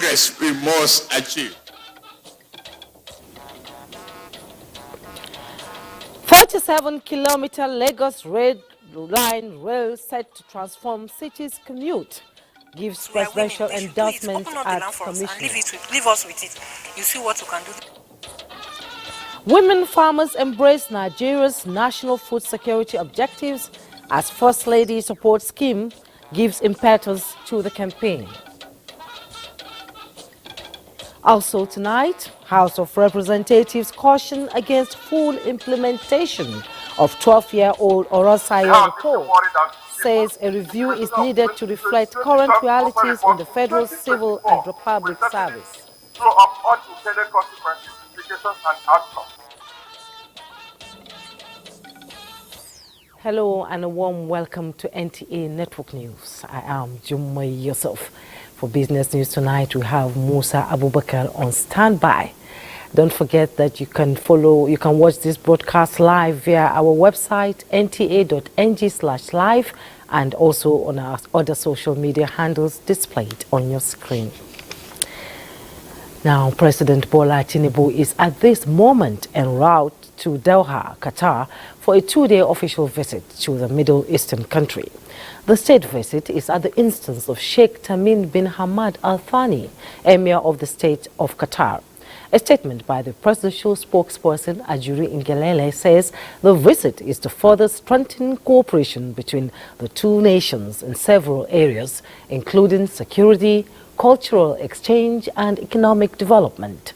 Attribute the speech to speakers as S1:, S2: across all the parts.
S1: progress we must achieve.
S2: 47-kilometer Lagos Red Line rail set to transform city's commute gives presidential endorsement at commissioning.
S3: Leave us with it. You see what you can do.
S2: Women farmers embrace Nigeria's national food security objectives as First Lady Support Scheme gives impetus to the campaign. Also tonight, House of Representatives caution against full implementation of 12-year-old Orosaya report, says a review is needed to reflect current realities in the Federal Civil and Republic Service.
S4: Of unintended consequences, implications, and outcomes.
S2: Hello and a warm welcome to NTA Network News. I am Jumma Yusuf. For business news tonight, we have Musa Abubakar on standby. Don't forget that you can watch this broadcast live via our website nta.ng/live and also on our other social media handles displayed on your screen. Now, President Bola Tinubu is at this moment en route to Doha, Qatar, for a two-day official visit to the Middle Eastern country. The state visit is at the instance of Sheikh Tamim bin Hamad Al Thani, Emir of the State of Qatar. A statement by the presidential spokesperson Ajuri Ngelale says the visit is to further strengthen cooperation between the two nations in several areas, including security, cultural exchange and economic development.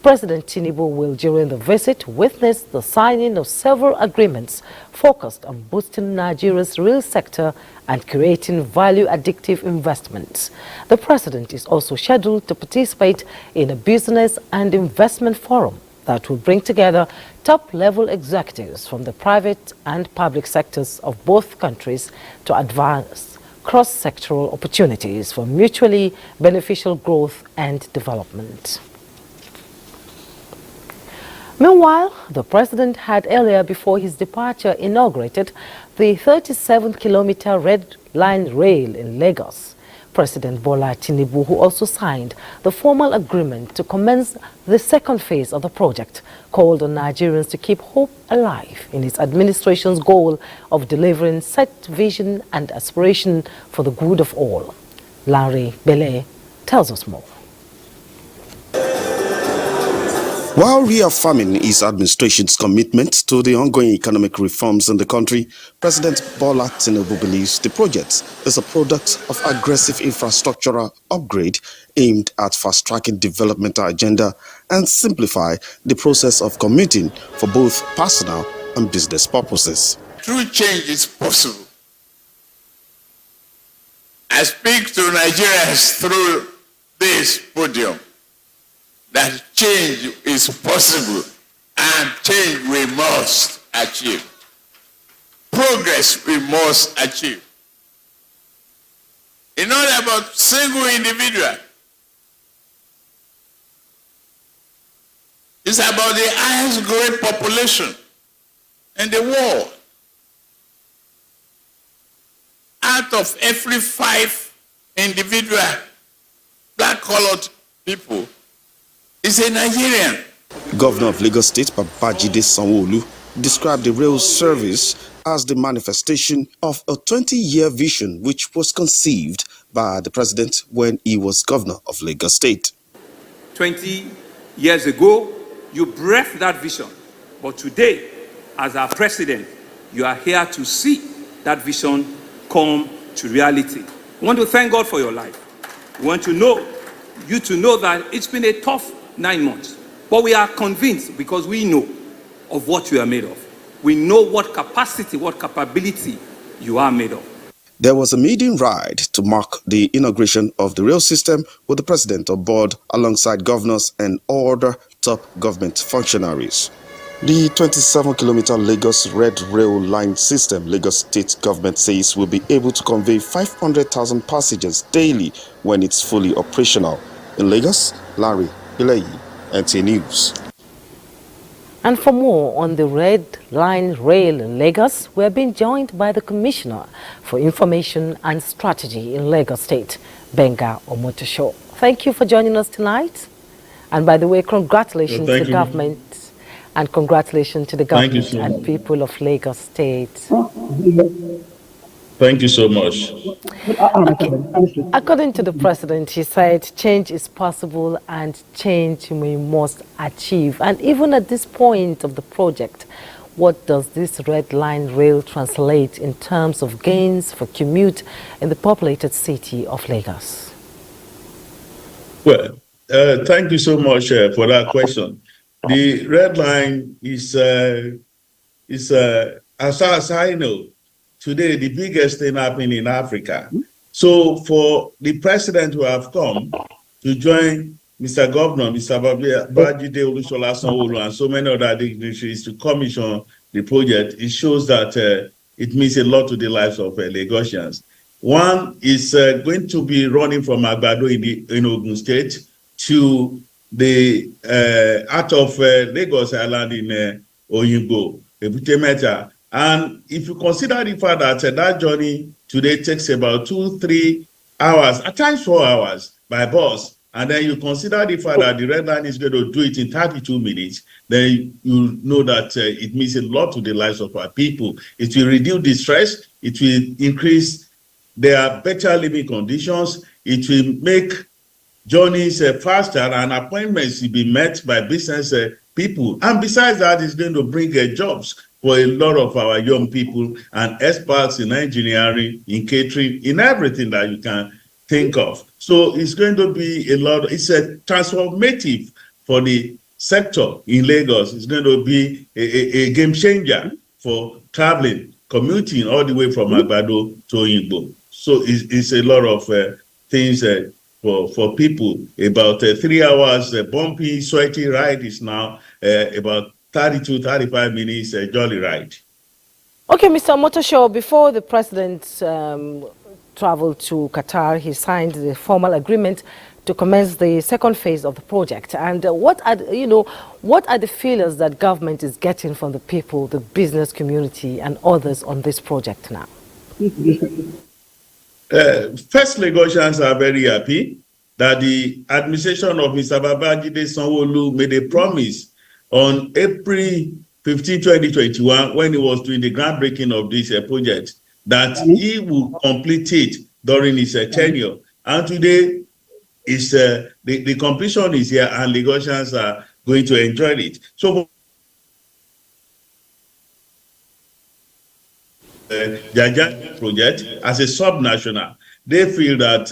S2: President Tinubu will, during the visit, witness the signing of several agreements focused on boosting Nigeria's real sector and creating value-addictive investments. The president is also scheduled to participate in a business and investment forum that will bring together top-level executives from the private and public sectors of both countries to advance cross-sectoral opportunities for mutually beneficial growth and development. Meanwhile, the president had earlier before his departure inaugurated the 37-kilometer Red Line rail in Lagos. President Bola Tinubu, who also signed the formal agreement to commence the second phase of the project, called on Nigerians to keep hope alive in his administration's goal of delivering set vision and aspiration for the good of all. Larry Bele tells us more.
S5: While reaffirming his administration's commitment to the ongoing economic reforms in the country, President Bola Tinubu believes the project is a product of aggressive infrastructural upgrade aimed at fast-tracking developmental agenda and simplify the process of commuting for both personal and business purposes.
S1: True change is possible. I speak to Nigerians through this podium that change is possible and change we must achieve. Progress we must achieve. It's not about single individual. It's about the highest growing population in the world. Out of every 5 individual black-colored people, is a Nigerian.
S5: Governor of Lagos State, Babajide Sanwo-Olu, described the rail service as the manifestation of a 20-year vision which was conceived by the president when he was governor of Lagos State.
S6: 20 years ago, you breathed that vision. But today, as our president, you are here to see that vision come to reality. We want to thank God for your life. We want you to know that it's been a tough 9 months. But we are convinced because we know of what you are made of. We know what capacity, what capability you are made of.
S5: There was a maiden ride to mark the inauguration of the rail system with the president on board alongside governors and other top government functionaries. The 27-kilometer Lagos Red Rail Line system, Lagos State government says will be able to convey 500,000 passengers daily when it's fully operational. In Lagos, Larry Ilayi, NTA News.
S2: And for more on the Red Line Rail in Lagos, we're being joined by the Commissioner for Information and Strategy in Lagos State, Benga Omotosho. Thank you for joining us tonight. And by the way, congratulations to the government and congratulations to the government and people of Lagos State.
S7: Thank you so much.
S2: Okay. According to the president, he said change is possible and change we must achieve. And even at this point of the project, what does this Red Line Rail translate in terms of gains for commute in the populated city of Lagos?
S7: Well, thank you so much for that question. The Red Line is as far as I know, today the biggest thing happening in Africa. So for the president who have come to join Mr. Governor, Mr. Babajide Olusola Sanwo-Olu, and so many other dignitaries to commission the project, it shows that it means a lot to the lives of Lagosians. One is going to be running from Agbado in Ogun State to the out of Lagos Island in Oyinbo, Ebute Meta. And if you consider the fact that that journey today takes about 2-3 hours, at times 4 hours by bus, and then you consider the fact that the Red Line is going to do it in 32 minutes, then you know that it means a lot to the lives of our people. It will reduce the stress, it will increase their better living conditions, it will make journeys faster, and appointments will be met by business people. And besides that, it's going to bring jobs for a lot of our young people and experts in engineering, in catering, in everything that you can think of. So it's going to be a lot, it's a transformative for the sector in Lagos. It's going to be a game changer for traveling, commuting all the way from Agbado to Oyinbo. So it's a lot of things for people. About 3 hours, bumpy, sweaty ride is now about 32-35 minutes jolly ride.
S2: Okay, Mr. Omotosho, before the president traveled to Qatar, he signed the formal agreement to commence the second phase of the project. And what are the feelings that government is getting from the people, the business community, and others on this project now?
S7: First, Lagosians are very happy that the administration of Mr. Babajide Sanwo-Olu made a promise on April 15, 2021, when he was doing the groundbreaking of this project, that he will complete it during his tenure. And today, the completion is here, and Lagosians are going to enjoy it. So, Jaja project, as a sub-national, they feel that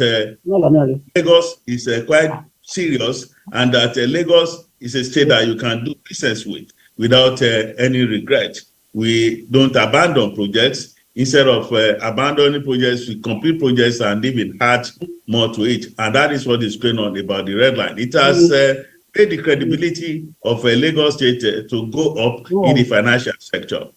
S7: Lagos is quite serious, and that Lagos is a state that you can do business with without any regret. We don't abandon projects. Instead of abandoning projects, we complete projects and even add more to it. And that is what is going on about the Red Line. It has made the credibility of Lagos State to go up in the financial sector.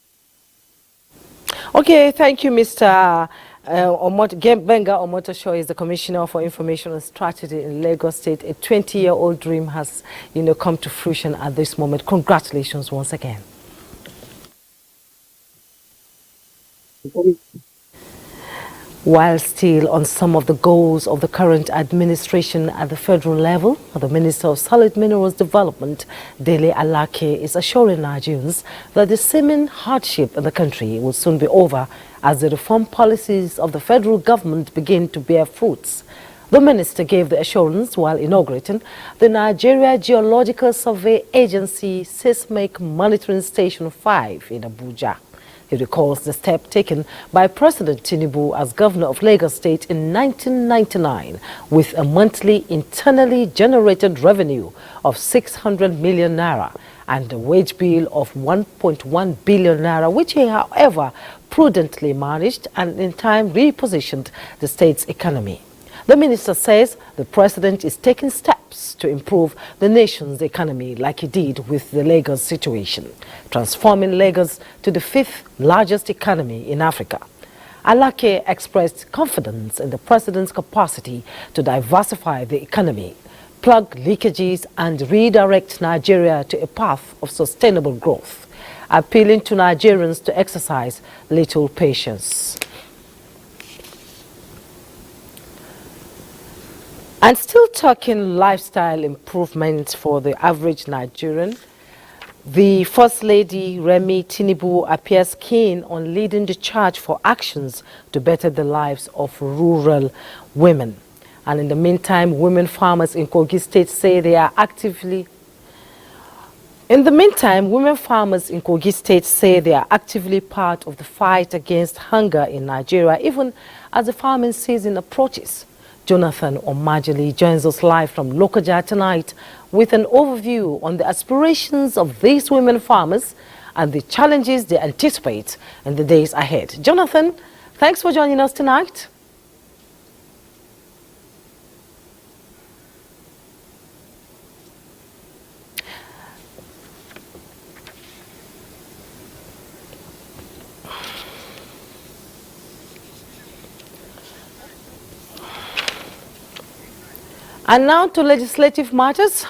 S2: Okay, thank you, Mr. Benga Omotosho is the Commissioner for Information and Strategy in Lagos State. A 20-year-old dream has, come to fruition at this moment. Congratulations once again. While still on some of the goals of the current administration at the federal level, the Minister of Solid Minerals Development, Dele Alake, is assuring Nigerians that the seeming hardship in the country will soon be over as the reform policies of the federal government begin to bear fruits. The minister gave the assurance while inaugurating the Nigeria Geological Survey Agency Seismic Monitoring Station 5 in Abuja. He recalls the step taken by President Tinubu as governor of Lagos State in 1999 with a monthly internally generated revenue of 600 million naira and a wage bill of 1.1 billion naira, which he, however, prudently managed and in time repositioned the state's economy. The minister says the president is taking steps to improve the nation's economy like he did with the Lagos situation, transforming Lagos to the 5th largest economy in Africa. Alake expressed confidence in the president's capacity to diversify the economy, plug leakages and redirect Nigeria to a path of sustainable growth, appealing to Nigerians to exercise little patience. And still talking lifestyle improvements for the average Nigerian, the First Lady Remi Tinubu appears keen on leading the charge for actions to better the lives of rural women. And in the meantime, women farmers in Kogi State say they are actively part of the fight against hunger in Nigeria, even as the farming season approaches. Jonathan Omajili joins us live from Lokoja tonight with an overview on the aspirations of these women farmers and the challenges they anticipate in the days ahead. Jonathan, thanks for joining us tonight. And now to legislative matters.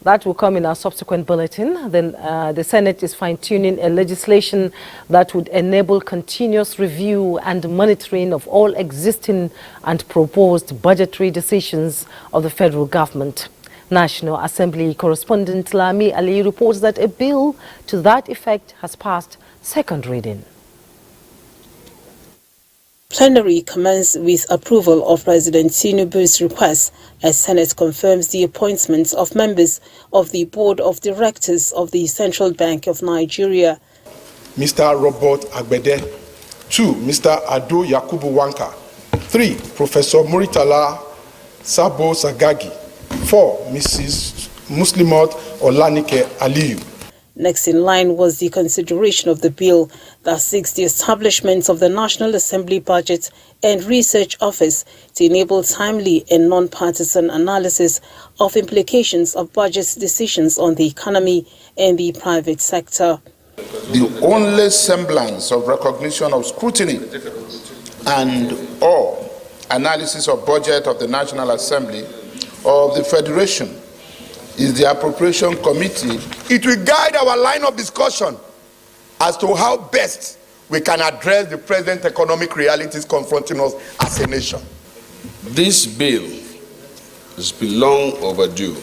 S2: That will come in our subsequent bulletin. Then the Senate is fine-tuning a legislation that would enable continuous review and monitoring of all existing and proposed budgetary decisions of the federal government. National Assembly correspondent Lami Ali reports that a bill to that effect has passed second reading.
S8: Plenary commenced with approval of President Tinubu's request as Senate confirms the appointments of members of the Board of Directors of the Central Bank of Nigeria.
S9: Mr. Robert Agbede. 2. Mr. Ado Yakubu Wanka. 3. Professor Muritala Sabo Sagagi. 4. Mrs. Muslimat Olanike Aliyu.
S8: Next in line was the consideration of the bill that seeks the establishment of the National Assembly Budget and Research Office to enable timely and non-partisan analysis of implications of budget decisions on the economy and the private sector.
S10: The only semblance of recognition of scrutiny and or analysis of budget of the National Assembly of the Federation is the Appropriation Committee. It will guide our line of discussion as to how best we can address the present economic realities confronting us as a nation.
S11: This bill has been long overdue.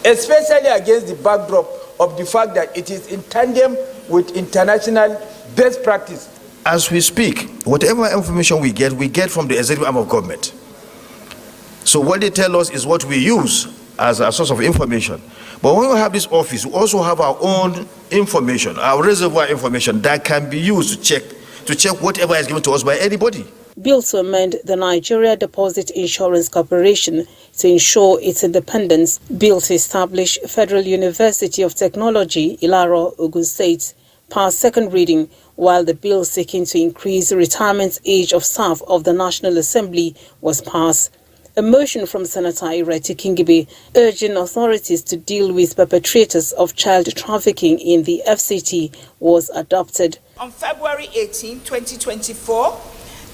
S12: Especially against the backdrop of the fact that it is in tandem with international best practice.
S13: As we speak, whatever information we get from the executive arm of government. So what they tell us is what we use as a source of information. But when we have this office, we also have our own information, our reservoir information that can be used to check whatever is given to us by anybody.
S8: Bill to amend the Nigeria Deposit Insurance Corporation to ensure its independence. Bill to establish Federal University of Technology, Ilaro, Ogun State, passed second reading, while the bill seeking to increase the retirement age of staff of the National Assembly was passed. A motion from Senator Ireti Kingibe urging authorities to deal with perpetrators of child trafficking in the FCT was adopted.
S14: On February 18, 2024,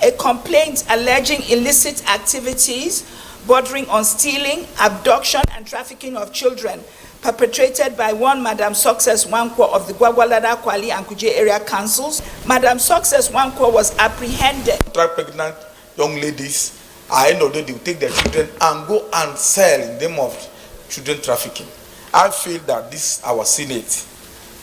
S14: a complaint alleging illicit activities bordering on stealing, abduction, and trafficking of children perpetrated by one Madam Success Wankwo of the Gwagwalada, Kwali, and Kuje area councils. Madam Success Wankwo was apprehended.
S9: Pregnant young ladies, at the end of the day, they will take their children and go and sell in the name of children trafficking. I feel that our Senate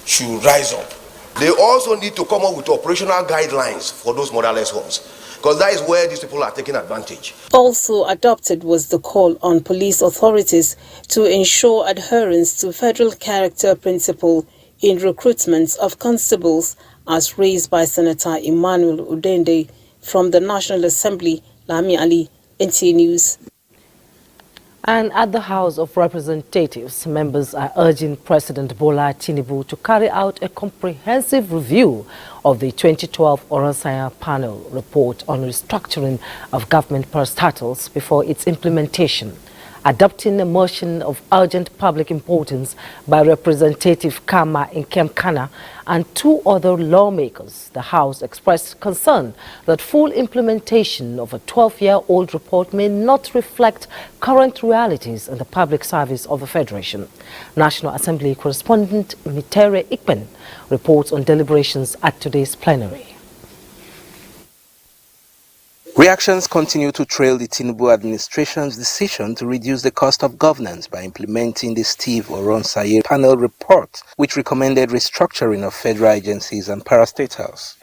S9: should rise up.
S15: They also need to come up with operational guidelines for those motherless homes, because that is where these people are taking advantage.
S8: Also adopted was the call on police authorities to ensure adherence to federal character principle in recruitment of constables, as raised by Senator Emmanuel Udende from the National Assembly. Lami Ali, NTA News.
S2: And at the House of Representatives, members are urging President Bola Tinubu to carry out a comprehensive review of the 2012 Oronsanya Panel report on restructuring of government parastatals before its implementation. adopting a motion of urgent public importance by Representative Kama Nkemkana and 2 other lawmakers. The House expressed concern that full implementation of a 12-year-old report may not reflect current realities in the public service of the Federation. National Assembly correspondent Mitere Ikpen reports on deliberations at today's plenary.
S16: Reactions continue to trail the Tinubu administration's decision to reduce the cost of governance by implementing the Steve Oronsaye panel report, which recommended restructuring of federal agencies and parastatals.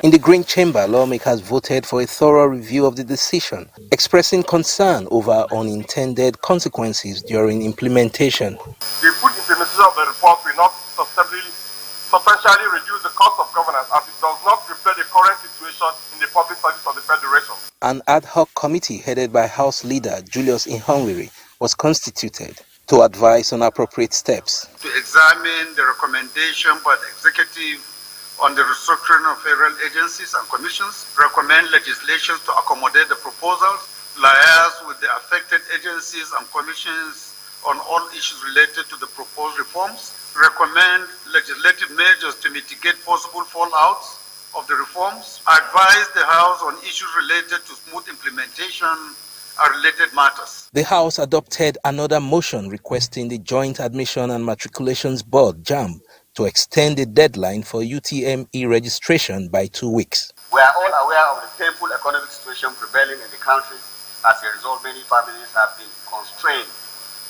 S16: In the Green Chamber, lawmakers voted for a thorough review of the decision, expressing concern over unintended consequences during implementation.
S4: The full implementation of the report will not substantially reduce the cost of governance, as it does not reflect the current situation in the public service of the Federation.
S16: An ad hoc committee headed by House Leader Julius Ihonwiri was constituted to advise on appropriate steps.
S17: To examine the recommendation by the executive on the restructuring of federal agencies and commissions, recommend legislation to accommodate the proposals, liaise with the affected agencies and commissions on all issues related to the proposed reforms, recommend legislative measures to mitigate possible fallouts of the reforms, advise the House on issues related to smooth implementation and related matters.
S16: The House adopted another motion requesting the Joint Admission and Matriculations Board, JAMB, to extend the deadline for UTME registration by 2 weeks.
S18: We are all aware of the painful economic situation prevailing in the country. As a result, many families have been constrained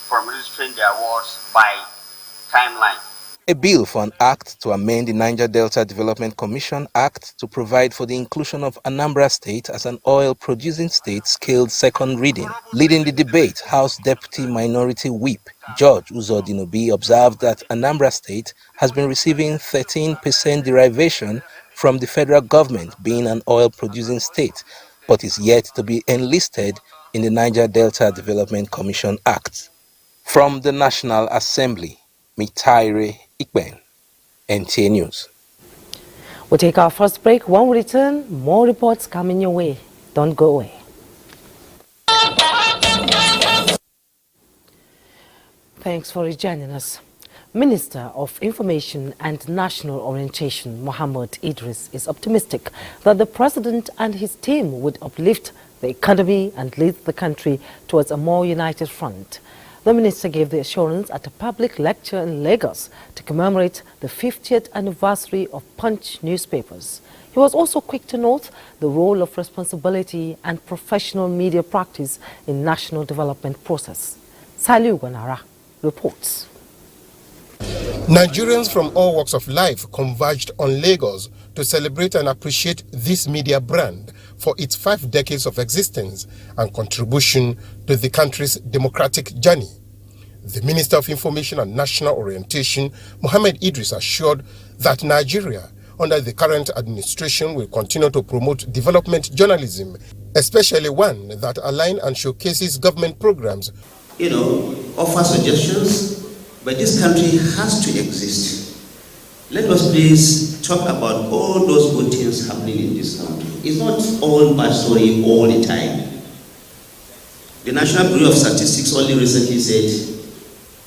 S18: from registering their wards by timeline.
S16: A bill for an act to amend the Niger Delta Development Commission Act to provide for the inclusion of Anambra State as an oil-producing state scaled second reading. Leading the debate, House Deputy Minority Whip George Uzodinobi observed that Anambra State has been receiving 13% derivation from the federal government being an oil-producing state, but is yet to be enlisted in the Niger Delta Development Commission Act. From the National Assembly, Mitaire Ikben, NTA News.
S2: We'll take our first break. When we return, more reports coming your way. Don't go away. Thanks for joining us. Minister of Information and National Orientation, Mohammed Idris, is optimistic that the president and his team would uplift the economy and lead the country towards a more united front. The minister gave the assurance at a public lecture in Lagos to commemorate the 50th anniversary of Punch newspapers. He was also quick to note the role of responsibility and professional media practice in national development process. Saliu Gwanara reports.
S19: Nigerians from all walks of life converged on Lagos to celebrate and appreciate this media brand for its 5 decades of existence and contribution to the country's democratic journey. The Minister of Information and National Orientation, Mohammed Idris, assured that Nigeria, under the current administration, will continue to promote development journalism, especially one that aligns and showcases government programs.
S20: Offer suggestions, but this country has to exist. Let us please talk about all those good things happening in this country. It's not all bad story all the time. The National Bureau of Statistics only recently said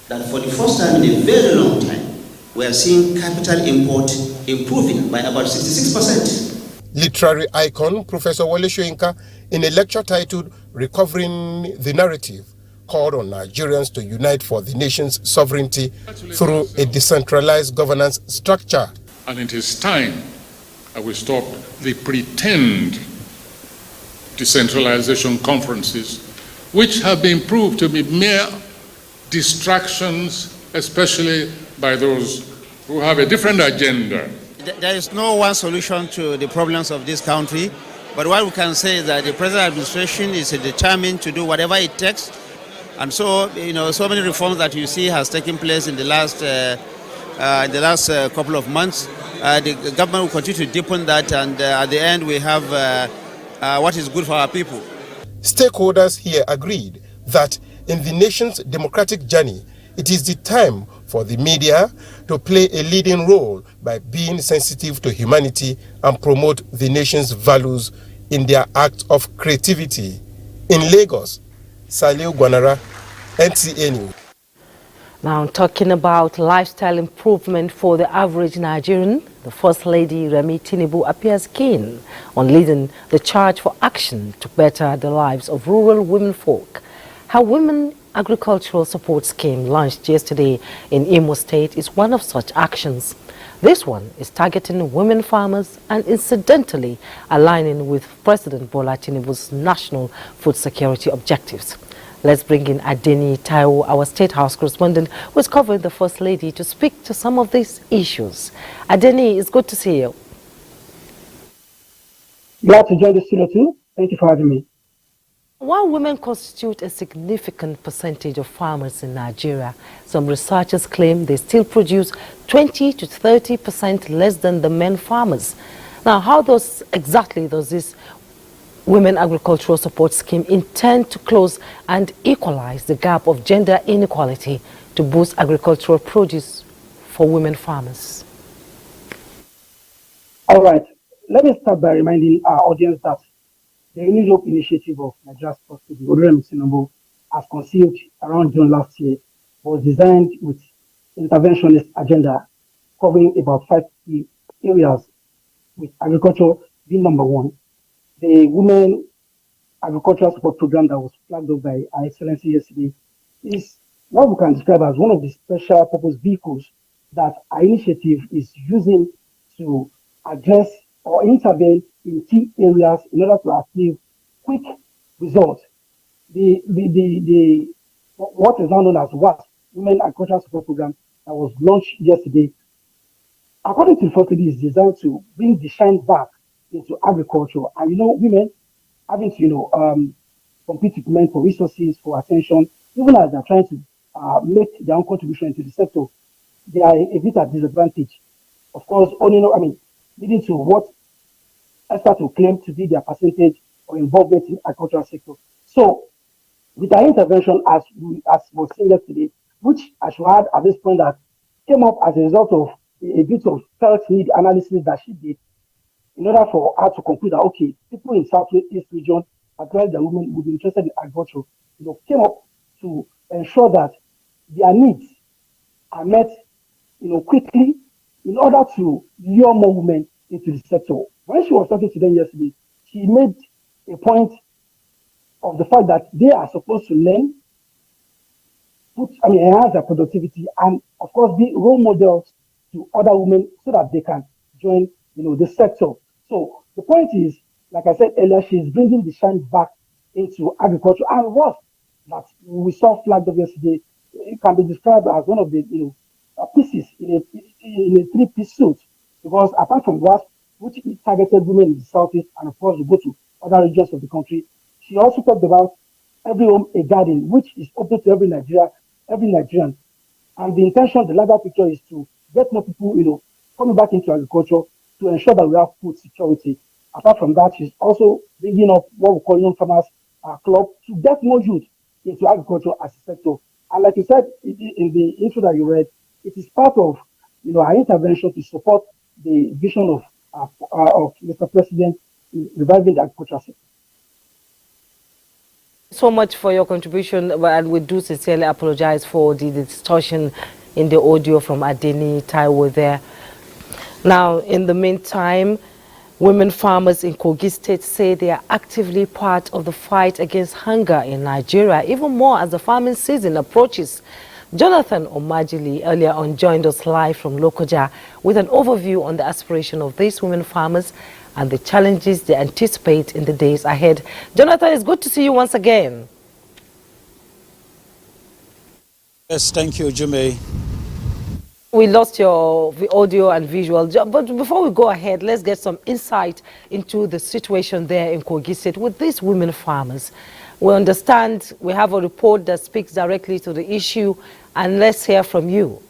S20: that for the first time in a very long time, we are seeing capital import improving by about 66%.
S19: Literary icon Professor Wole Soyinka, in a lecture titled Recovering the Narrative, called on Nigerians to unite for the nation's sovereignty through a decentralized governance structure.
S21: And it is time we stop the pretend decentralization conferences, which have been proved to be mere distractions, especially by those who have a different agenda.
S22: There is no one solution to the problems of this country, but what we can say is that the present administration is determined to do whatever it takes. And so, so many reforms that you see has taken place in the last couple of months. The government will continue to deepen that, and at the end we have what is good for our people.
S19: Stakeholders here agreed that in the nation's democratic journey, it is the time for the media to play a leading role by being sensitive to humanity and promote the nation's values in their act of creativity. In Lagos, Saliu Gwanara, NTA News.
S2: Now, talking about lifestyle improvement for the average Nigerian, the First Lady Remi Tinubu appears keen on leading the charge for action to better the lives of rural women folk. Her Women Agricultural Support Scheme, launched yesterday in Imo State, is one of such actions. This one is targeting women farmers and incidentally aligning with President Bola Tinubu's national food security objectives. Let's bring in Adeni Taiwo, our State House correspondent, who is covering the First Lady to speak to some of these issues. Adeni, it's good to see you.
S1: Glad to join the studio too. Thank you for having me.
S2: While women constitute a significant percentage of farmers in Nigeria, some researchers claim they still produce 20 to 30% less than the men farmers. Now, how exactly does this Women Agricultural Support Scheme intend to close and equalize the gap of gender inequality to boost agricultural produce for women farmers?
S1: All right. Let me start by reminding our audience that the Renewed Hope initiative of Nigeria's First Lady Remi Tinubu, as conceived around June last year, was designed with interventionist agenda covering about 5 key areas, with agriculture being number one. The Women Agricultural Support Program that was flagged up by Her Excellency yesterday is what we can describe as one of the special purpose vehicles that our initiative is using to address or intervene in key areas in order to achieve quick results. What is now known as WASP, Women Agricultural Support Program, that was launched yesterday, according to the First Lady, is designed to bring the shine back into agriculture. And women having to compete with men for resources, for attention, even as they're trying to make their own contribution into the sector, they are a bit at disadvantage. Of course, leading to what experts will claim to be their percentage or involvement in agricultural sector. So, with our intervention, as was seen yesterday, which I should add at this point that came up as a result of a bit of felt need analysis that she did, in order for her to conclude that, okay, people in Southeast region, particularly the women, would be interested in agriculture, came up to ensure that their needs are met, quickly in order to lure more women into the sector. When she was talking to them yesterday, she made a point of the fact that they are supposed to learn, enhance their productivity, and of course be role models to other women so that they can join, the sector. So the point is, like I said earlier, she's bringing the shine back into agriculture. And what that we saw flagged up yesterday, it can be described as one of the pieces in a three-piece suit. Because apart from WASP, which targeted women in the Southeast, and of course we go to other regions of the country, she also talked about every home a garden, which is open to every Nigerian. And the intention, the larger picture, is to get more people, coming back into agriculture, to ensure that we have food security. Apart from that, she's also bringing up what we call Young Farmers Club to get more youth into agriculture as a sector. And like you said in the intro that you read, it is part of our intervention to support the vision of Mr. President in reviving the agriculture sector.
S2: So much for your contribution, and we do sincerely apologize for the distortion in the audio from Adeni Taiwo there. Now, in the meantime, women farmers in Kogi State say they are actively part of the fight against hunger in Nigeria, even more as the farming season approaches. Jonathan Omajili earlier on joined us live from Lokoja with an overview on the aspiration of these women farmers and the challenges they anticipate in the days ahead. Jonathan, it's good to see you once again.
S3: Yes, thank you, Jume.
S2: We lost your audio and visual, but before we go ahead, let's get some insight into the situation there in Kogi State with these women farmers. We understand we have a report that speaks directly to the issue, and let's hear from you.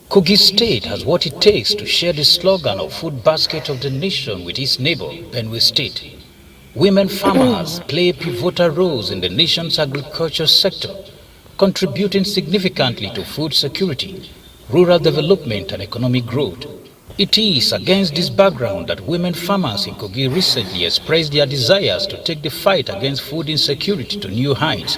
S23: Kogi State has what it takes to share the slogan of food basket of the nation with its neighbor, Benue State. Women farmers play pivotal roles in the nation's agriculture sector, contributing significantly to food security, rural development and economic growth. It is against this background that women farmers in Kogi recently expressed their desires to take the fight against food insecurity to new heights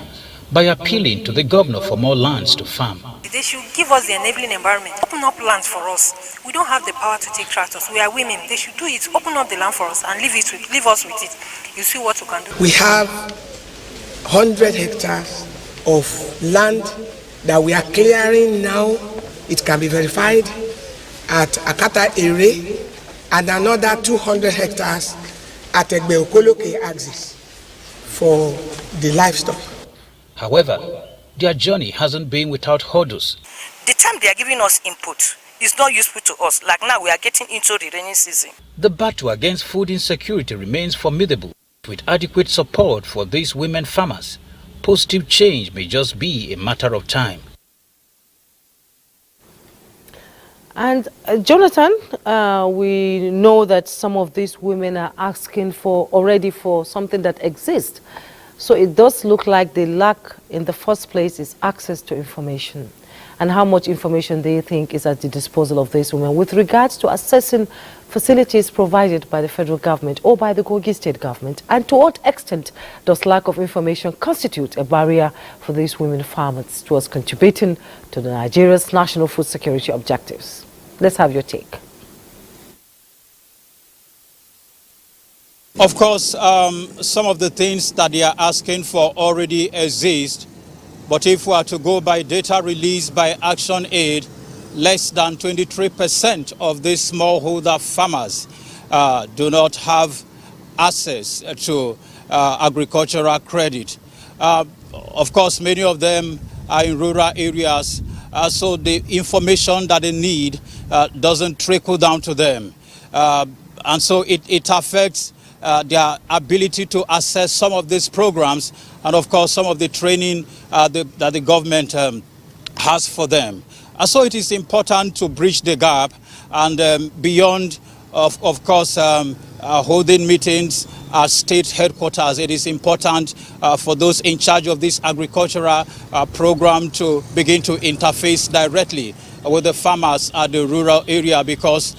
S23: by appealing to the governor for more lands to farm.
S5: They should give us the enabling environment, open up lands for us. We don't have the power to take tractors. We are women. They should do it, open up the land for us and leave us with it. You see what we can do.
S6: We have 100 hectares of land that we are clearing now. It can be verified at Akata area and another 200 hectares at Egbeokoloke axis for the livestock.
S23: However, their journey hasn't been without hurdles.
S5: The time they are giving us input is not useful to us. Like now we are getting into the rainy season.
S23: The battle against food insecurity remains formidable. With adequate support for these women farmers, positive change may just be a matter of time.
S2: And Jonathan, we know that some of these women are asking already for something that exists. So it does look like the lack in the first place is access to information. And how much information do you think is at the disposal of these women with regards to assessing facilities provided by the federal government or by the Kogi state government? And to what extent does lack of information constitute a barrier for these women farmers towards contributing to the Nigeria's national food security objectives? Let's have your take.
S3: Of course, some of the things that they are asking for already exist. But if we are to go by data released by Action Aid, less than 23% of these smallholder farmers do not have access to agricultural credit. Of course, many of them are in rural areas, so the information that they need doesn't trickle down to them. And so it affects their ability to access some of these programs and, of course, some of the training that the government has for them. And so it is important to bridge the gap and beyond, of course, holding meetings at state headquarters. It is important for those in charge of this agricultural program to begin to interface directly with the farmers at the rural area, because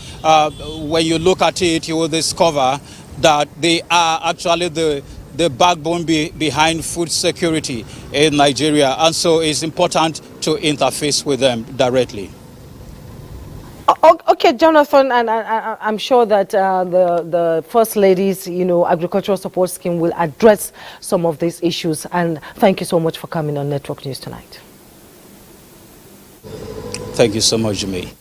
S3: when you look at it, you will discover that they are actually the backbone behind food security in Nigeria. And so it's important to interface with them directly.
S2: Okay, Jonathan, and I'm sure that the First Lady's, agricultural support scheme will address some of these issues. And thank you so much for coming on Network News tonight.
S3: Thank you so much, Jimmy.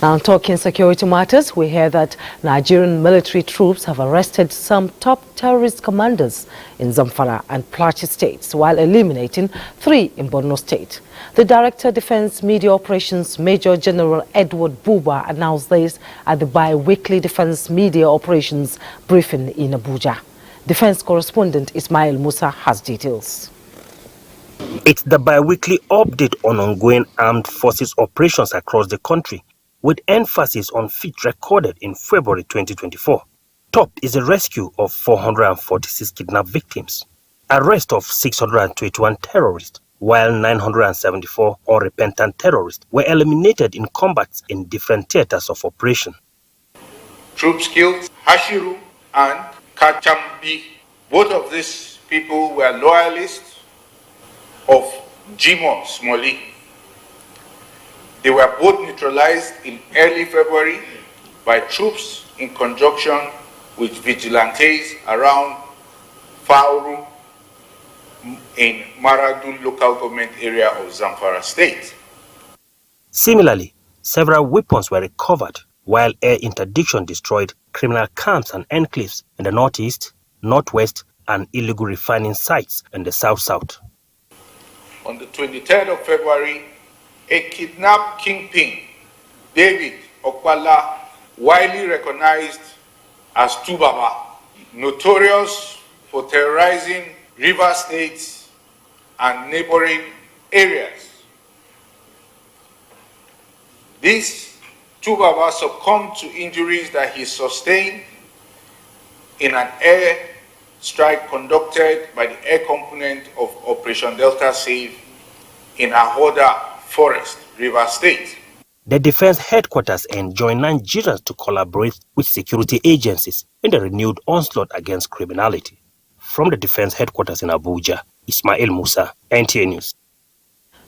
S2: Now, talking security matters, we hear that Nigerian military troops have arrested some top terrorist commanders in Zamfara and Plateau states, while eliminating 3 in Borno State. The Director Defense Media Operations, Major General Edward Buba, announced this at the bi-weekly Defense Media Operations briefing in Abuja. Defense correspondent Ismail Musa has details.
S7: It's the bi-weekly update on ongoing armed forces operations across the country, with emphasis on feats recorded in February 2024. Top is the rescue of 446 kidnapped victims, arrest of 621 terrorists, while 974 unrepentant terrorists were eliminated in combats in different theaters of operation.
S10: Troops killed Hashiru and Kachambi. Both of these people were loyalists of Jimo Smoli. They were both neutralized in early February by troops in conjunction with vigilantes around Fauru in Maradun local government area of Zamfara state.
S7: Similarly, several weapons were recovered, while air interdiction destroyed criminal camps and enclaves in the northeast, northwest, and illegal refining sites in the south-south.
S10: On the 23rd of February, a kidnapped kingpin, David Okwala, widely recognized as Tubaba, notorious for terrorizing river states and neighboring areas. This Tubaba succumbed to injuries that he sustained in an air strike conducted by the air component of Operation Delta Save in Ahoda Forest, River State.
S7: The defense headquarters enjoined Nigerians to collaborate with security agencies in the renewed onslaught against criminality. From the defense headquarters in Abuja, Ismail Musa, NTA News.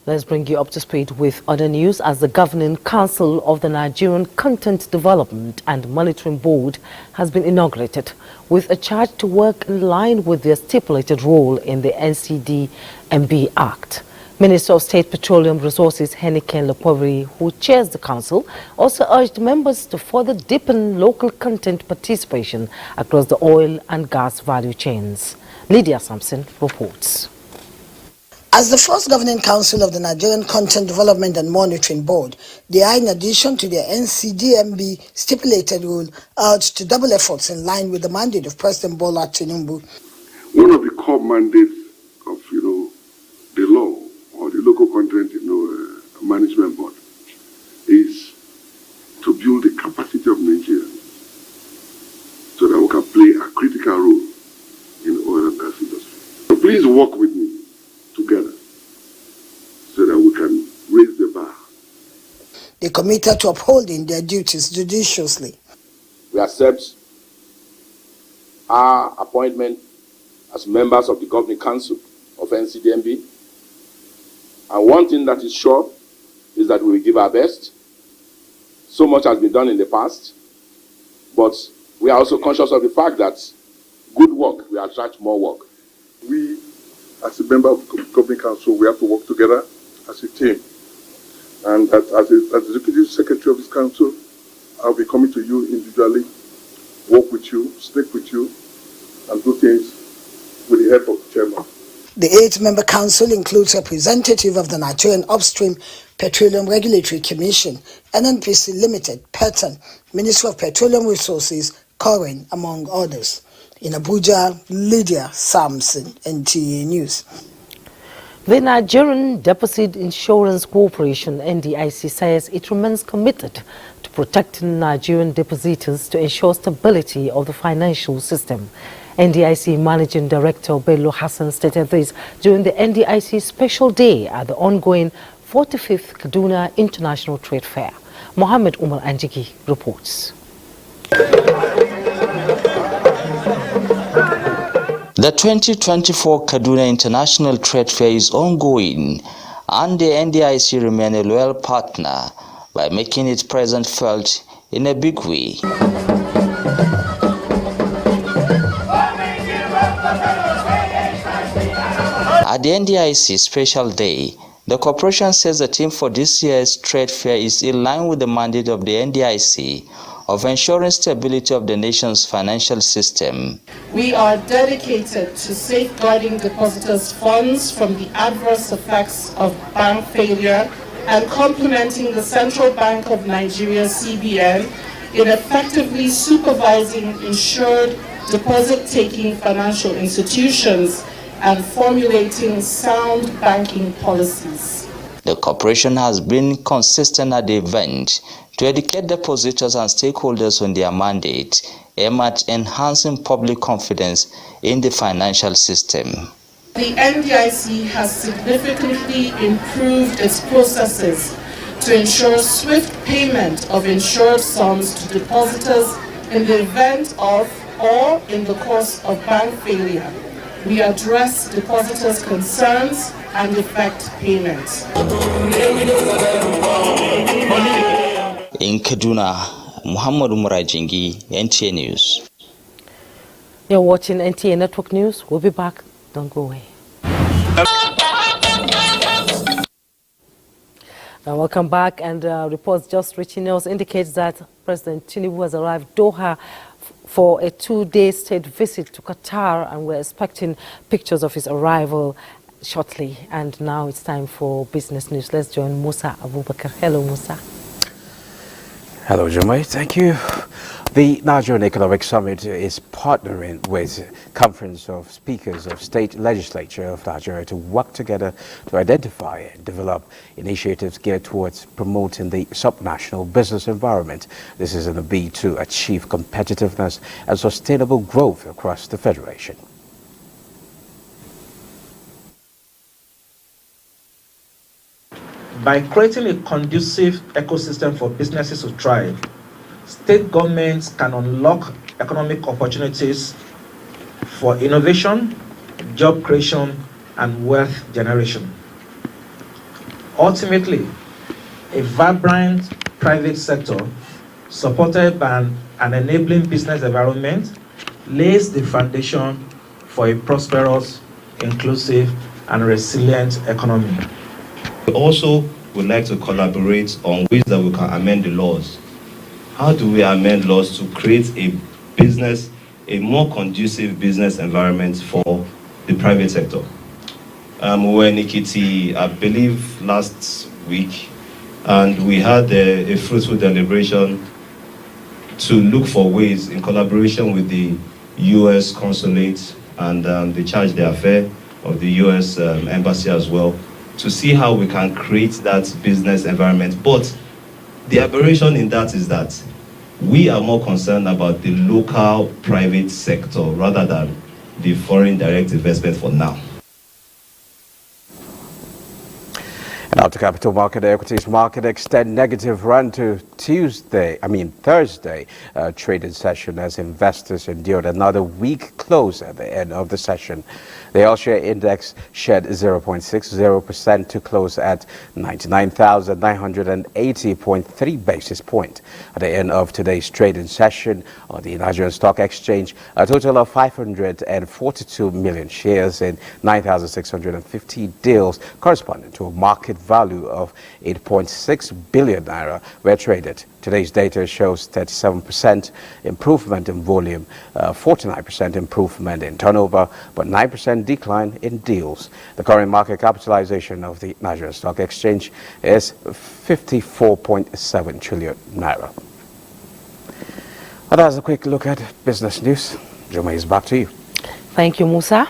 S2: Let's bring you up to speed with other news as the Governing Council of the Nigerian Content Development and Monitoring Board has been inaugurated with a charge to work in line with their stipulated role in the NCDMB Act. Minister of State Petroleum Resources Heniken Lepoiri, who chairs the council, also urged members to further deepen local content participation across the oil and gas value chains. Lydia Sampson reports.
S11: As the first governing council of the Nigerian Content Development and Monitoring Board, they are, in addition to their NCDMB stipulated rule, urged to double efforts in line with the mandate of President Bola Tinubu.
S12: One of the core mandates of, the law or the local content, management board is to build the capacity of Nigeria so that we can play a critical role in the oil and gas industry. So please work with me together so that we can raise the bar.
S11: They committed to upholding their duties judiciously.
S13: We accept our appointment as members of the Governing Council of NCDMB. And one thing that is sure is that we will give our best. So much has been done in the past, but we are also conscious of the fact that good work will attract more work.
S12: We, as a member of the Governing Council, we have to work together as a team. And as Executive Secretary of this Council, I'll be coming to you individually, work with you, stick with you, and do things with the help of the Chairman.
S11: The 8-member council includes representative of the Nigerian Upstream Petroleum Regulatory Commission, NNPC Limited, PETN, Ministry of Petroleum Resources, Corin, among others. In Abuja, Lydia Sampson, NTA News.
S2: The Nigerian Deposit Insurance Corporation, NDIC, says it remains committed to protecting Nigerian depositors to ensure stability of the financial system. NDIC Managing Director Bello Hassan stated this during the NDIC Special Day at the ongoing 45th Kaduna International Trade Fair. Mohammed Umar Anjigi reports.
S24: The 2024 Kaduna International Trade Fair is ongoing, and the NDIC remain a loyal partner by making its presence felt in a big way. At the NDIC Special Day, the corporation says the theme for this year's trade fair is in line with the mandate of the NDIC of ensuring stability of the nation's financial system.
S25: We are dedicated to safeguarding depositors' funds from the adverse effects of bank failure and complementing the Central Bank of Nigeria, CBN, in effectively supervising insured deposit-taking financial institutions and formulating sound banking policies.
S24: The corporation has been consistent at the event to educate depositors and stakeholders on their mandate aimed at enhancing public confidence in the financial system.
S25: The NDIC has significantly improved its processes to ensure swift payment of insured sums to depositors in the event of or in the course of bank failure. We address depositors' concerns and effect payments.
S24: In Kaduna, Muhammad Umar Jingi, NTA News.
S2: You're watching NTA Network News. We'll be back. Don't go away. Welcome back. And reports just reaching us indicates that President Tinubu has arrived Doha for a 2-day state visit to Qatar, and we're expecting pictures of his arrival shortly. And now it's time for business news. Let's join Musa Abubakar. Hello, Musa.
S26: Hello, Jumai. Thank you. The Nigerian Economic Summit is partnering with Conference of Speakers of State Legislature of Nigeria to work together to identify and develop initiatives geared towards promoting the subnational business environment. This is in a bid to achieve competitiveness and sustainable growth across the Federation.
S4: By creating a conducive ecosystem for businesses to thrive, state governments can unlock economic opportunities for innovation, job creation, and wealth generation. Ultimately, a vibrant private sector supported by an enabling business environment lays the foundation for a prosperous, inclusive, and resilient economy.
S8: We also would like to collaborate on ways that we can amend the laws. How do we amend laws to create a more conducive business environment for the private sector? We were in Ikiti, I believe, last week, and we had a fruitful deliberation to look for ways in collaboration with the U.S. consulate and the charge d'affaires of the U.S. embassy as well, to see how we can create that business environment. But the aberration in that is that we are more concerned about the local private sector rather than the foreign direct investment for now.
S26: And after capital market, equities market extend negative run to Thursday trading session as investors endured another weak close at the end of the session. The all-share index shed 0.60% to close at 99,980.3 basis points. At the end of today's trading session on the Nigerian Stock Exchange, a total of 542 million shares in 9,650 deals corresponding to a market value of 8.6 billion naira were traded. Today's data shows 37% improvement in volume, 49% improvement in turnover, but 9% decline in deals. The current market capitalization of the Nigerian Stock Exchange is 54.7 trillion naira. And that's a quick look at business news. Jumai is back to you.
S2: Thank you, Musa.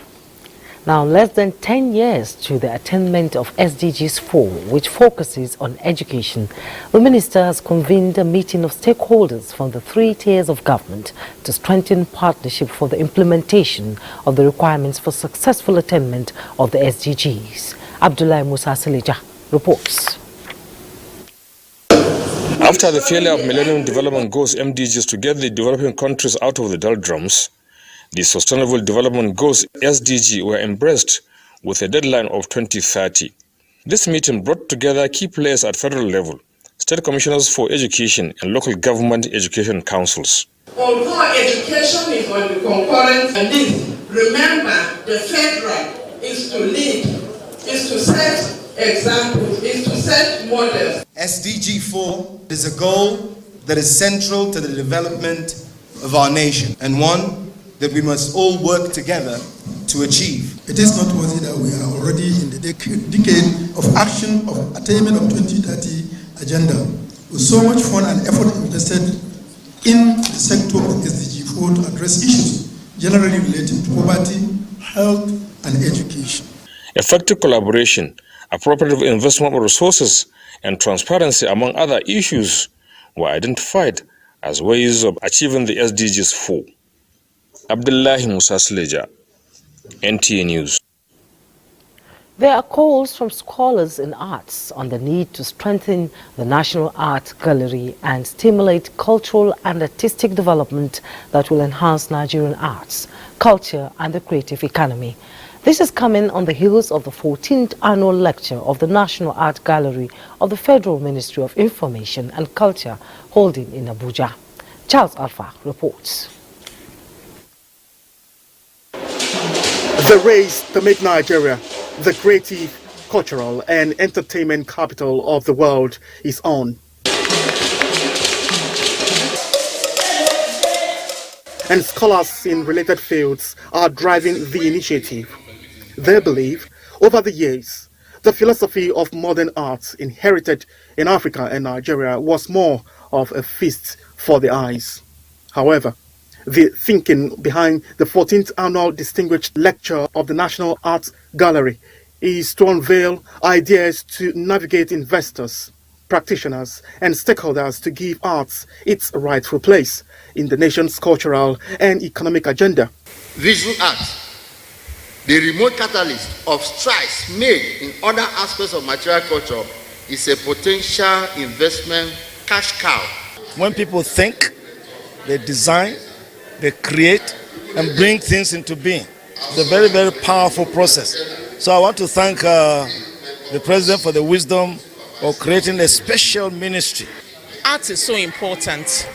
S2: Now, less than 10 years to the attainment of SDGs 4, which focuses on education, the minister has convened a meeting of stakeholders from the 3 tiers of government to strengthen partnership for the implementation of the requirements for successful attainment of the SDGs. Abdullah Musa Saleja reports.
S9: After the failure of Millennium Development Goals MDGs to get the developing countries out of the doldrums, the Sustainable Development Goals SDG were embraced with a deadline of 2030. This meeting brought together key players at federal level, state commissioners for education and local government education councils.
S14: Although education is on the concurrent list, remember the federal is to lead, is to set examples, is to set models.
S15: SDG 4 is a goal that is central to the development of our nation and one that we must all work together to achieve.
S17: It is noteworthy that we are already in the decade of action of attainment of 2030 agenda, with so much fun and effort invested in the sector of SDG 4 to address issues generally relating to poverty, health, and education.
S9: Effective collaboration, appropriate investment of resources, and transparency, among other issues, were identified as ways of achieving the SDGs 4. Abdullahi Musa Sleja, NTA News.
S2: There are calls from scholars in arts on the need to strengthen the National Art Gallery and stimulate cultural and artistic development that will enhance Nigerian arts, culture, and the creative economy. This is coming on the heels of the 14th annual lecture of the National Art Gallery of the Federal Ministry of Information and Culture holding in Abuja. Charles Alpha reports.
S27: The race to make Nigeria the creative, cultural, and entertainment capital of the world is on. And scholars in related fields are driving the initiative. They believe, over the years, the philosophy of modern arts inherited in Africa and Nigeria was more of a feast for the eyes. However, the thinking behind the 14th annual distinguished lecture of the National Art Gallery is to unveil ideas to navigate investors, practitioners, and stakeholders to give arts its rightful place in the nation's cultural and economic agenda.
S28: Visual art, the remote catalyst of strides made in other aspects of material culture,
S1: is a potential investment cash cow.
S16: When people think, they design, they create, and bring things into being. It's a very, very powerful process. So I want to thank the President for the wisdom of creating a special ministry.
S18: Art is so important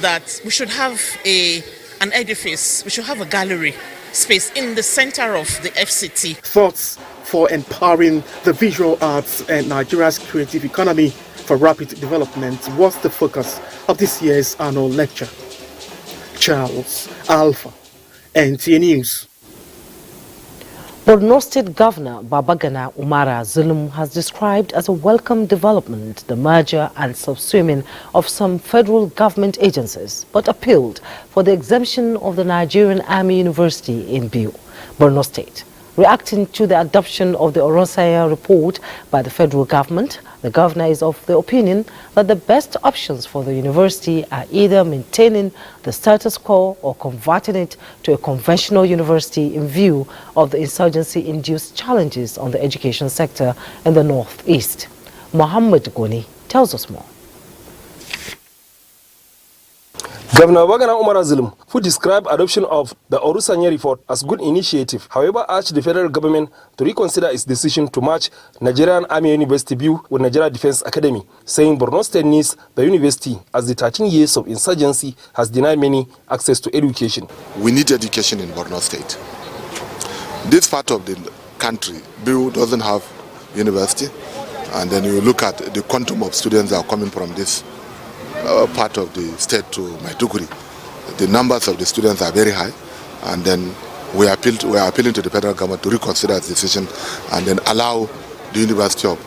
S18: that we should have an edifice, we should have a gallery space in the center of the FCT.
S27: Thoughts for empowering the visual arts and Nigeria's creative economy for rapid development was the focus of this year's annual lecture. Charles Alpha, NTA News.
S2: Borno State Governor Babagana Umara Zulum has described as a welcome development the merger and subsuming of some federal government agencies, but appealed for the exemption of the Nigerian Army University in Biu, Borno State. Reacting to the adoption of the Oronsaya report by the federal government, the governor is of the opinion that the best options for the university are either maintaining the status quo or converting it to a conventional university in view of the insurgency-induced challenges on the education sector in the northeast. Mohammed Goni tells us more.
S19: Governor Babagana Umara Zulum, who described adoption of the Orusanya report as good initiative, however urged the federal government to reconsider its decision to match Nigerian Army University Biu with Nigeria Defense Academy, saying Borno State needs the university as the 13 years of insurgency has denied many access to education.
S20: We need education in Borno State. This part of the country, Biu doesn't have university, and then you look at the quantum of students that are coming from this part of the state to Maiduguri. The numbers of the students are very high, and then we are appealing to the federal government to reconsider its decision and then allow the University of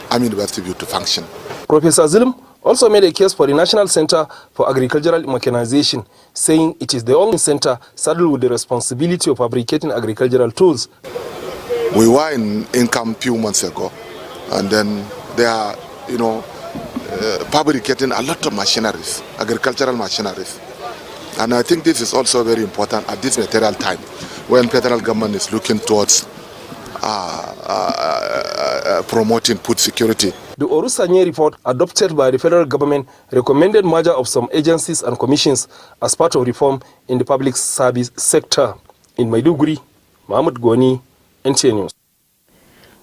S20: Army University View to function.
S19: Professor Zulum also made a case for the National Center for Agricultural Mechanization, saying it is the only center saddled with the responsibility of fabricating agricultural tools.
S20: We were in Income a few months ago, and then they are, fabricating a lot of machineries, agricultural machineries. And I think this is also very important at this material time when federal government is looking towards promoting food security.
S19: The Orusanye report adopted by the federal government recommended merger of some agencies and commissions as part of reform in the public service sector. In Maiduguri, Mohammed Goni, NTA News.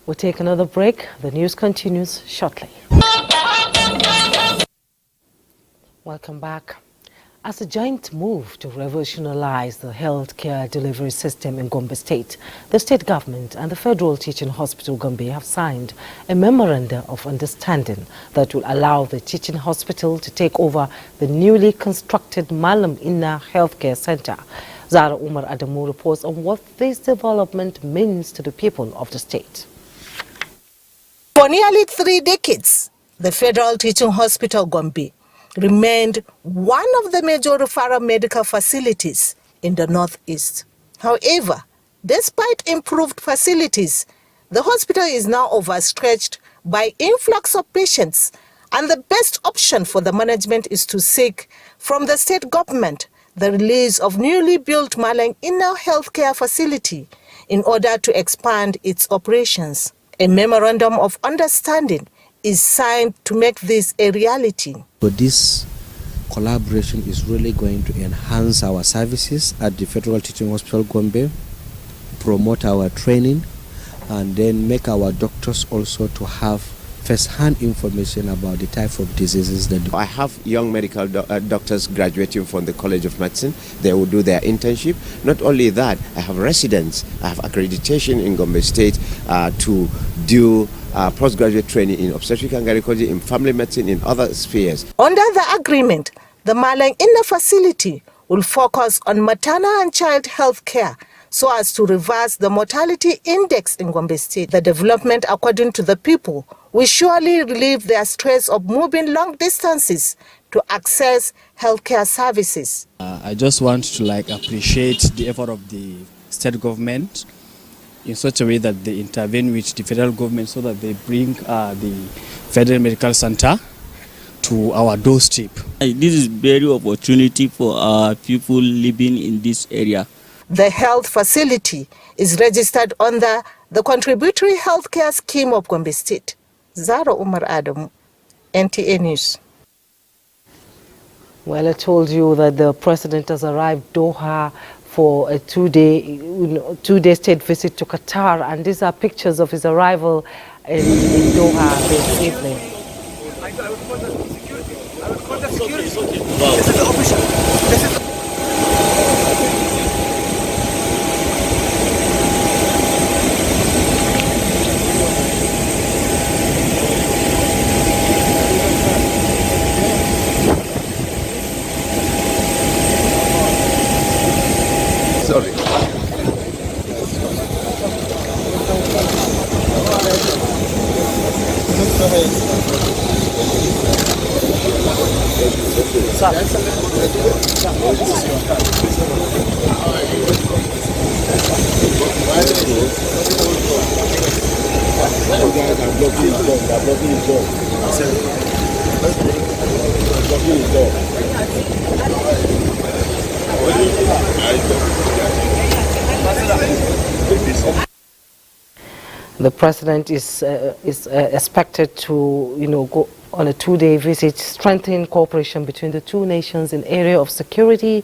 S2: We'll take another break. The news continues shortly. Welcome back. As a joint move to revolutionize the healthcare delivery system in Gombe State, the state government and the Federal Teaching Hospital Gombe have signed a memorandum of understanding that will allow the teaching hospital to take over the newly constructed Malam Inna Healthcare Center. Zara Umar Adamu reports on what this development means to the people of the state.
S21: For nearly 3 decades, the Federal Teaching Hospital Gombe remained one of the major referral medical facilities in the Northeast. However, despite improved facilities, the hospital is now overstretched by influx of patients, and the best option for the management is to seek from the state government the release of newly built Malang Inner Healthcare Facility in order to expand its operations. A memorandum of understanding is signed to make this a reality.
S22: So this collaboration is really going to enhance our services at the Federal Teaching Hospital Gombe, promote our training, and then make our doctors also to have first-hand information about the type of diseases that
S28: I have young medical doctors graduating from the College of Medicine. They will do their internship. Not only that, I have residents. I have accreditation in Gombe State to do postgraduate training in obstetric and gynecology, in family medicine, in other spheres.
S21: Under the agreement, the Malang Inner facility will focus on maternal and child health care so as to reverse the mortality index in Gombe State. The development, according to the people, will surely relieve their stress of moving long distances to access healthcare services.
S29: I just want to appreciate the effort of the state government in such a way that they intervene with the federal government so that they bring the Federal Medical Center to our doorstep.
S30: This is very opportunity for our people living in this area.
S21: The health facility is registered under the Contributory Healthcare Scheme of Gombe State. Zara Umar Adamu, NTA News.
S2: Well, I told you that the president has arrived Doha for a two-day state visit to Qatar, and these are pictures of his arrival in Doha this evening.
S3: This is official. This is sorry.
S2: The president is expected to, go on a two-day visit, strengthen cooperation between the two nations in area of security,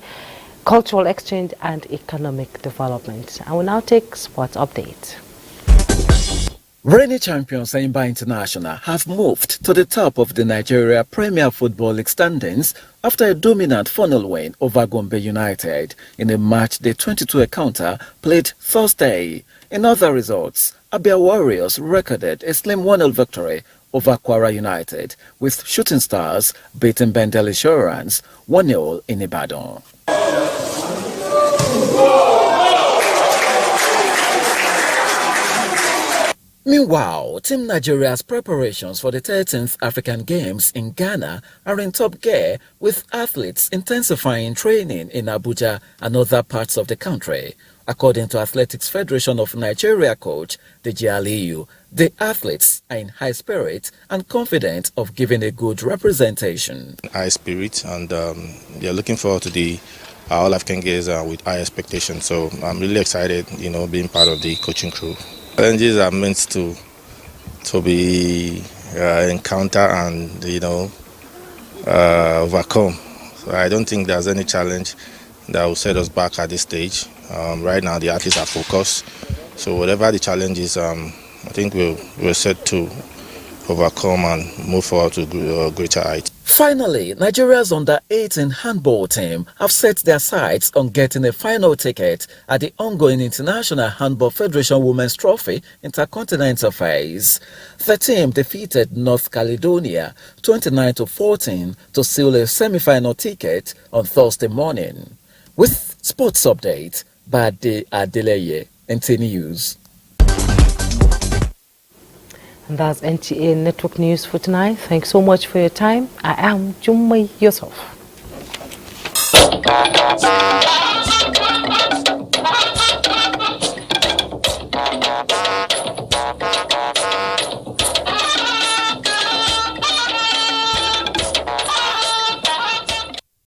S2: cultural exchange, and economic development. I will now take sports update.
S5: Reigning champions Enyimba International have moved to the top of the Nigeria Premier Football League standings after a dominant 4-0 win over Gombe United in a match day 22 encounter played Thursday. In other results, Abia Warriors recorded a slim 1-0 victory over Kwara United, with Shooting Stars beating Bendel Insurance 1-0 in Ibadan. Meanwhile, Team Nigeria's preparations for the 13th African Games in Ghana are in top gear, with athletes intensifying training in Abuja and other parts of the country. According to Athletics Federation of Nigeria coach Deji Aliyu, the athletes are in high spirit and confident of giving a good representation.
S6: High spirit, and they are looking forward to the All African Games with high expectations. So I'm really excited, being part of the coaching crew. Challenges are meant to be encounter and overcome. So I don't think there's any challenge that will set us back at this stage. Right now the athletes are focused. So whatever the challenge is, I think we're set to overcome and move forward to greater heights.
S5: Finally, Nigeria's under-18 handball team have set their sights on getting a final ticket at the ongoing International Handball Federation Women's Trophy Intercontinental Phase. The team defeated North Caledonia 29-14 to seal a semi-final ticket on Thursday morning. With sports update by Adeleye, NTA News.
S2: And that's NTA Network News for tonight. Thanks so much for your time. I am Jummai Yusuf.